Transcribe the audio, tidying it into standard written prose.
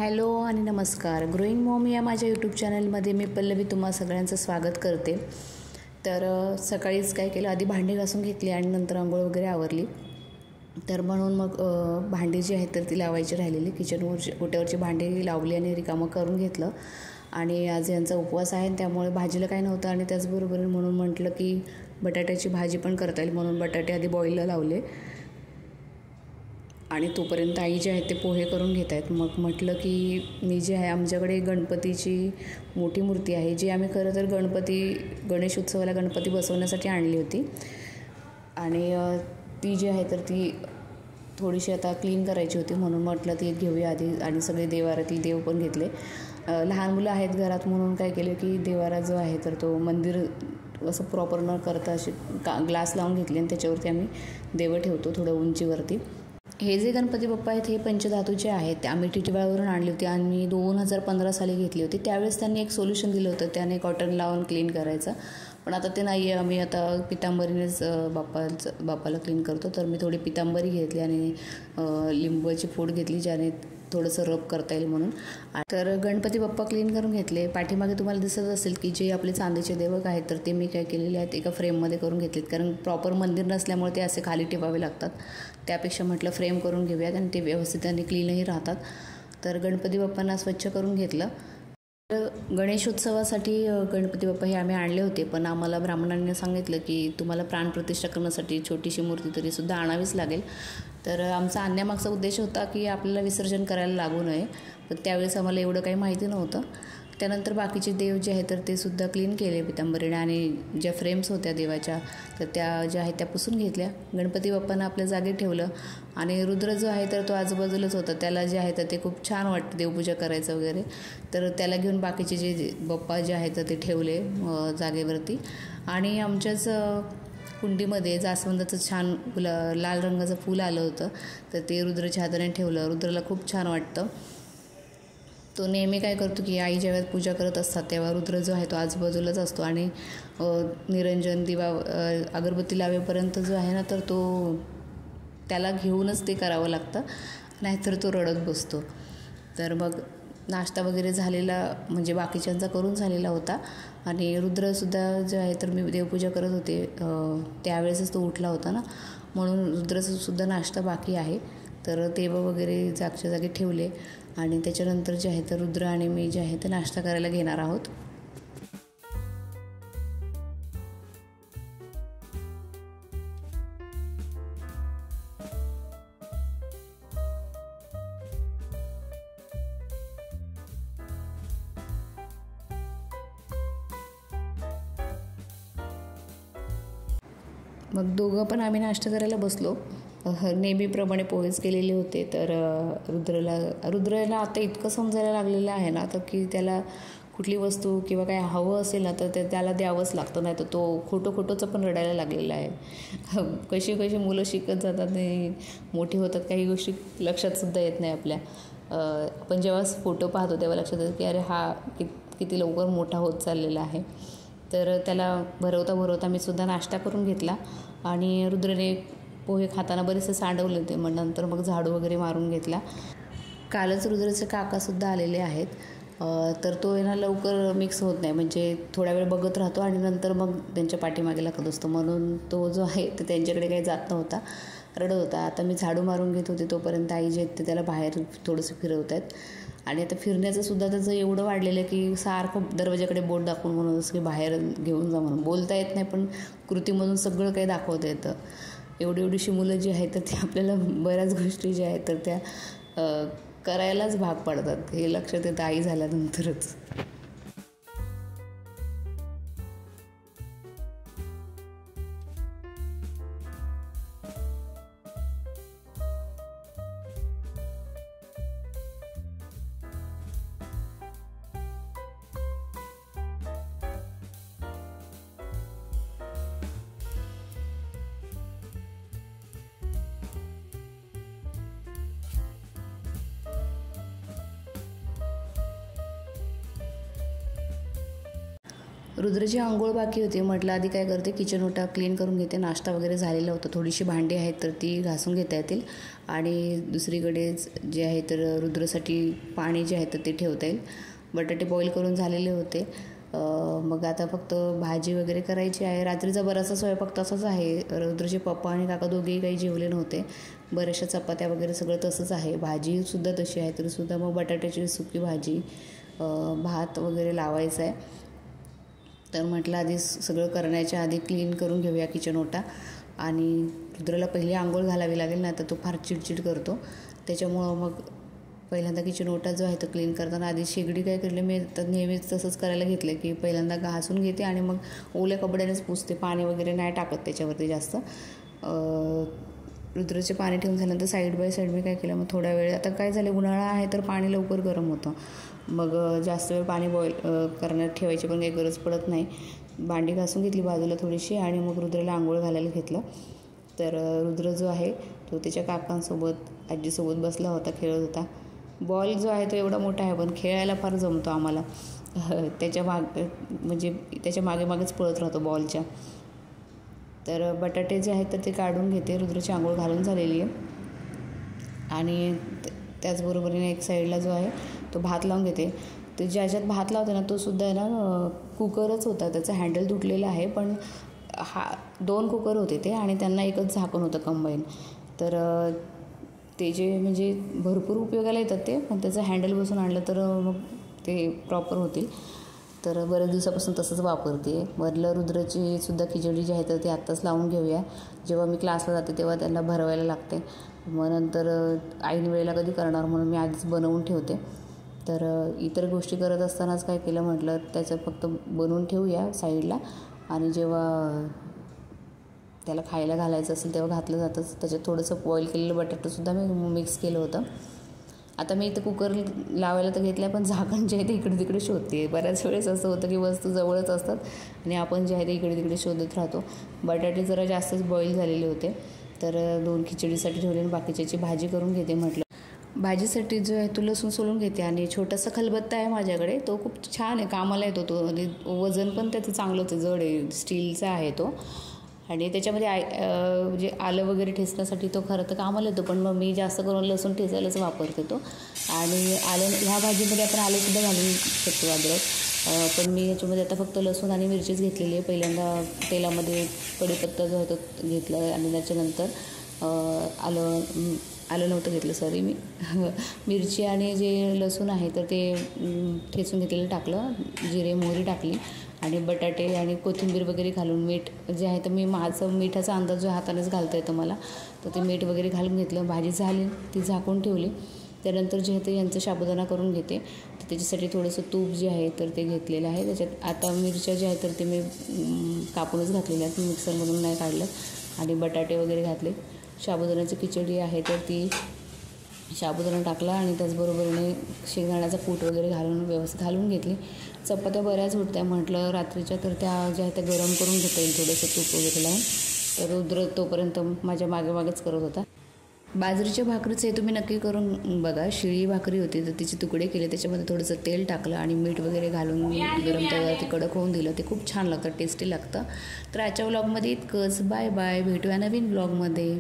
Hello आणि नमस्कार. Growing Maugham या माझ्या यूट्यूब चॅनलमध्ये मी पल्लवी तुम्हा सगळ्यांचं स्वागत करते. तर सकाळीच काय केलं, आधी भांडी घासून घेतली आणि नंतर आंघोळ वगैरे आवरली. तर म्हणून मग भांडी जी आहेत तर ती लावायची राहिलेली, ओट्यावरची भांडी लावली आणि रिकामं करून घेतलं. आणि आज यांचा उपवास आहे त्यामुळे भाजीला काय नव्हतं आणि त्याचबरोबर म्हणून म्हटलं की बटाट्याची भाजी पण करता येईल, म्हणून बटाटे आधी बॉईलला लावले. आणि तोपर्यंत आई जे आहेत ते पोहे करून घेत आहेत. मग म्हटलं की मी जे आहे, आमच्याकडे गणपतीची मोठी मूर्ती आहे जी आम्ही खरं तर गणेश उत्सवाला गणपती बसवण्यासाठी आणली होती. आणि ती जी आहे तर ती थोडीशी आता क्लीन करायची होती, म्हणून म्हटलं ती घेऊया आधी. आणि सगळे देवारातील देव पण घेतले. लहान मुलं आहेत घरात म्हणून काय केलं की देवारा जो आहे तर तो मंदिर असं प्रॉपर न करता असे ग्लास लावून घेतले आणि त्याच्यावरती आम्ही देवं ठेवतो थोडं उंचीवरती. हे जे गणपती बाप्पा आहेत हे पंचधातूचे आहेत. ते आम्ही टिटवाळवरून आणली होती आणि 2015 साली घेतली होती. त्यावेळेस त्यांनी एक सोल्युशन दिलं होतं, त्याने कॉटन लावून क्लीन करायचं. पण आता ते नाही आहे. आम्ही आता पितांबरीनेच बाप्पाला क्लीन करतो. तर मी थोडी पितांबरी घेतली आणि लिंबाची फोड घेतली, ज्याने थोडंसं रब करता येईल म्हणून. तर गणपती बाप्पा क्लीन करून घेतले. पाठीमागे तुम्हाला दिसत असेल की जे आपले चांदीचे देवक आहेत तर ते मी काय केलेले आहेत एका फ्रेममध्ये करून घेतलेत, कारण प्रॉपर मंदिर नसल्यामुळे ते असे खाली ठेवावे लागतात. त्यापेक्षा म्हटलं फ्रेम करून घेऊयात आणि ते व्यवस्थित आणि क्लीनही राहतात. तर गणपती बाप्पांना स्वच्छ करून घेतलं. तर गणेशोत्सवासाठी गणपती बाप्पा हे आम्ही आणले होते, पण आम्हाला ब्राह्मणांनी सांगितलं की तुम्हाला प्राणप्रतिष्ठा करण्यासाठी छोटीशी मूर्ती तरीसुद्धा आणावीच लागेल. तर आमचा आणण्यामागचा उद्देश होता की आपल्याला विसर्जन करायला लागू नये, पण त्यावेळेस आम्हाला एवढं काही माहिती नव्हतं. त्यानंतर बाकीचे देव जे आहेत तर ते सुद्धा क्लीन केले पितांबरीने, आणि ज्या फ्रेम्स होत्या देवाच्या तर त्या ज्या आहेत त्या पुसून घेतल्या. गणपती बाप्पांना आपल्या जागी ठेवलं आणि रुद्र जो आहे तर तो आजूबाजूलाच होता. त्याला जे आहे तर ते खूप छान वाटतं देवपूजा करायचं वगैरे. तर त्याला घेऊन बाकीचे जे बाप्पा जे आहेत तर ते ठेवले जागेवरती. आणि आमच्याच कुंडीमध्ये जास्वंदाचं छान लाल रंगाचं फूल आलं होतं, तर ते रुद्राच्या हाताने ठेवलं. रुद्राला खूप छान वाटतं. तो नेहमी काय करतो की आई ज्यावेळेस पूजा करत असतात तेव्हा रुद्र जो आहे तो आजूबाजूलाच असतो आणि निरंजन दिवा अगरबत्ती लावेपर्यंत जो आहे ना तर तो त्याला घेऊनच ते करावं लागतं, नाहीतर तो रडत बसतो. तर मग नाश्ता वगैरे झालेला, म्हणजे बाकीच्यांचा करून झालेला होता. आणि रुद्रसुद्धा जो आहे तर मी देवपूजा करत होते त्यावेळेसच तो उठला होता ना, म्हणून रुद्राचा सुद्धा नाश्ता बाकी आहे. तर देव वगैरे जागच्या जागी ठेवले आणि त्याच्यानंतर जे आहे तर रुद्र आणि मी जे आहे ते नाश्ता करायला घेणार आहोत. मग दोघं पण आम्ही नाश्ता करायला बसलो. नेहमीप्रमाणे पोहेच केलेले होते. तर रुद्राला आता इतकं समजायला लागलेलं आहे ना तर की त्याला कुठली वस्तू किंवा काय हवं असेल ना तर त्याला द्यावंच लागतं, नाही तर तो खोटंचं पण रडायला लागलेला आहे. कशी मुलं शिकत जातात आणि मोठी होतात, काही गोष्टी लक्षातसुद्धा येत नाही आपल्या. आपण जेव्हा फोटो पाहतो तेव्हा लक्षात येतं की अरे हा किती लवकर मोठा होत चाललेला आहे. तर त्याला भरवता मी सुद्धा नाश्ता करून घेतला आणि रुद्रने पोहे खाताना बरेचसे सांडवले होते. मग झाडू वगैरे मारून घेतला. कालच रुद्राचे काकासुद्धा आलेले आहेत. तर तो ना लवकर मिक्स होत नाही, म्हणजे थोडा वेळ बघत राहतो आणि नंतर मग त्यांच्या पाठीमागे लागत असतो, म्हणून तो जो आहे तर त्यांच्याकडे काही जात नव्हता, रडत होता. आता मी झाडू मारून घेत होते तोपर्यंत आई जे आहेत ते त्याला बाहेर थोडंसं फिरवत आहेत. आणि आता फिरण्याचं सुद्धा त्याचं एवढं वाढलेलं आहे की सारखं दरवाजाकडे बोट दाखवून म्हणून असं की बाहेर घेऊन जा म्हणून. बोलता येत नाही पण कृतीमधून सगळं काही दाखवता येतं. एवढीशी मुलं जी आहेत तर ते आपल्याला बऱ्याच गोष्टी ज्या आहेत तर त्या करायलाच भाग पडतात, हे लक्षात येतं आई झाल्यानंतरच. रुद्रची अंघोळ बाकी होती. म्हटलं आधी काय करते, किचन ओटा क्लीन करून घेते. नाश्ता वगैरे झालेला होता. थोडीशी भांडी आहेत तर ती घासून घेता येतील आणि दुसरीकडे जे आहे तर रुद्रसाठी पाणी जे आहे तर ते ठेवता येईल. बटाटे बॉईल करून झालेले होते. मग आता फक्त भाजी वगैरे करायची आहे. रात्रीचा बराचसा स्वयंपाक तसाच आहे. रुद्रचे पप्पा आणि काका दोघेही काही जेवले नव्हते. बऱ्याचशा चपात्या वगैरे सगळं तसंच आहे. भाजीसुद्धा तशी आहे तरीसुद्धा मग बटाट्याची सुकी भाजी, भात वगैरे लावायचा आहे. तर म्हटलं आधी सगळं करण्याच्या आधी क्लीन करून घेऊया किचन ओटा. आणि रुद्राला पहिली आंघोळ घालावी लागेल, नाही तर तो फार चिडचिड करतो. त्याच्यामुळं मग पहिल्यांदा किचन ओटा जो आहे तो क्लीन करताना आधी शेगडी काय केली, मी तर नेहमीच तसंच करायला घेतलं की पहिल्यांदा घासून घेते आणि मग ओल्या कपड्यानेच पुसते. पाणी वगैरे नाही टाकत त्याच्यावरती जास्त. रुद्राचे पाणी ठेवून झाल्यानंतर साईड बाय साईड मी काय केलं, मग थोड्या वेळ, आता काय झालं उन्हाळा आहे तर पाणी लवकर गरम होतं. मग जास्त वेळ पाणी बॉईल करण्यात ठेवायची पण काही गरज पडत नाही. भांडी घासून घेतली बाजूला थोडीशी आणि मग रुद्राला आंघोळ घालायला घेतलं. तर रुद्र जो आहे तो त्याच्या काकांसोबत आजीसोबत बसला होता, खेळत होता. बॉल जो आहे तो एवढा मोठा आहे पण खेळायला फार जमतो आम्हाला. त्याच्या मागे मागेच पळत राहतो बॉलच्या. तर बटाटे जे आहेत तर ते काढून घेते. रुद्राची आंघोळ घालून झालेली आहे. आणि त्याचबरोबरीने एक साईडला जो आहे तो भात लावून घेते. ते ज्याच्यात भात लावते ना तो सुद्धा आहे ना कुकरच होता. त्याचं हँडल तुटलेलं आहे पण 2 कुकर होते ते आणि त्यांना एकच झाकण होतं कंबाईन. तर ते जे म्हणजे भरपूर उपयोगाला येतात ते, पण त्याचं हँडल बसून आणलं तर मग ते प्रॉपर होतील. तर बऱ्याच दिवसापासून तसंच वापरते. वरलं रुद्राची सुद्धा खिचडी जी आहे तर ती आत्ताच लावून घेऊया. जेव्हा मी क्लासला जाते तेव्हा त्यांना भरवायला लागते. मग नंतर ऐन वेळेला कधी करणार म्हणून मी आधीच बनवून ठेवते. तर इतर गोष्टी करत असतानाच काय केलं म्हटलं त्याच्यात फक्त बनवून ठेवूया साईडला आणि जेव्हा त्याला खायला घालायचं असेल तेव्हा घातलं जातंच. त्याच्यात थोडंसं बॉईल केलेलं बटाटंसुद्धा मी मिक्स केलं होतं. आता मी इथं कुकर लावायला तर घेतलं आहे पण झाकण जे आहे ते इकडे तिकडे शोधते. बऱ्याच वेळेस असं होतं की वस्तू जवळच असतात आणि आपण जे आहे ते इकडे तिकडे शोधत राहतो. बटाटे जरा जास्तच बॉईल झालेले होते तर 2 खिचडीसाठी ठेवले आणि बाकीच्याची भाजी करून घेते. म्हटलं भाजीसाठी जो आहे तो लसूण सोलून घेते आणि छोटासा खलबत्ता आहे माझ्याकडे, तो खूप छान आहे, कामाला येतो तो आणि वजन पण त्याचं चांगलंच आहे, जड आहे, स्टीलचा आहे तो. आणि त्याच्यामध्ये म्हणजे आलं वगैरे ठेचण्यासाठी तो खरं तर कामाला येतो पण मग मी जास्त करून लसूण ठेचायलाच वापरते तो. आणि आलं ह्या भाजीमध्ये आपण आलंसुद्धा घालून शकतो, अद्रक, पण मी ह्याच्यामध्ये आता फक्त लसूण आणि मिरचीच घेतलेली आहे. पहिल्यांदा तेलामध्ये कढीपत्ता जो आहे तो घेतला आणि त्याच्यानंतर आलं नव्हतं घेतलं, सॉरी, मी मिरची आणि जे लसूण आहे तर ते ठेचून घेतलेलं टाकलं, जिरे मोहरी टाकली आणि बटाटे आणि कोथिंबीर वगैरे घालून मीठ जे आहे तर मी माझं मिठाचा अंदाज जो हातानेच घालता येतो मला, तर ते मीठ वगैरे घालून घेतलं. भाजी झाली ती झाकून ठेवली. त्यानंतर जे आहे ते यांचं साबुदाणा करून घेते. तर त्याच्यासाठी थोडंसं तूप जे आहे तर ते घेतलेलं आहे. त्याच्यात आता मिरच्या ज्या आहेत तर ते मी कापूनच घातलेल्या आहेत, मिक्सरमधून नाही काढलं. आणि बटाटे वगैरे घातले. साबुदाण्याची खिचडी आहे तर ती साबुदाणा टाकला आणि त्याचबरोबरीने शेंगदाण्याचा कूट वगैरे घालून व्यवस्थित घालून घेतली. चपात्या बऱ्याच होत्या, म्हटलं रात्रीच्या तर त्या ज्या आहेत त्या गरम करून घेता येईल थोडंसं तूप वगैरे लावून. तर रुद्र तोपर्यंत माझ्या मागेच करत होता. बाजरीच्या भाकरीचं हे तुम्ही नक्की करून बघा. शिळी भाकरी होती तर तिचे तुकडे केले, त्याच्यामध्ये थोडंसं तेल टाकलं आणि मीठ वगैरे घालून गरम तव्यावरती कडक होऊन दिलं. ते खूप छान लागतं, टेस्टी लागतं. तर आजच्या व्लॉगमध्ये इतकंच. बाय बाय, भेटूया नवीन व्लॉगमध्ये.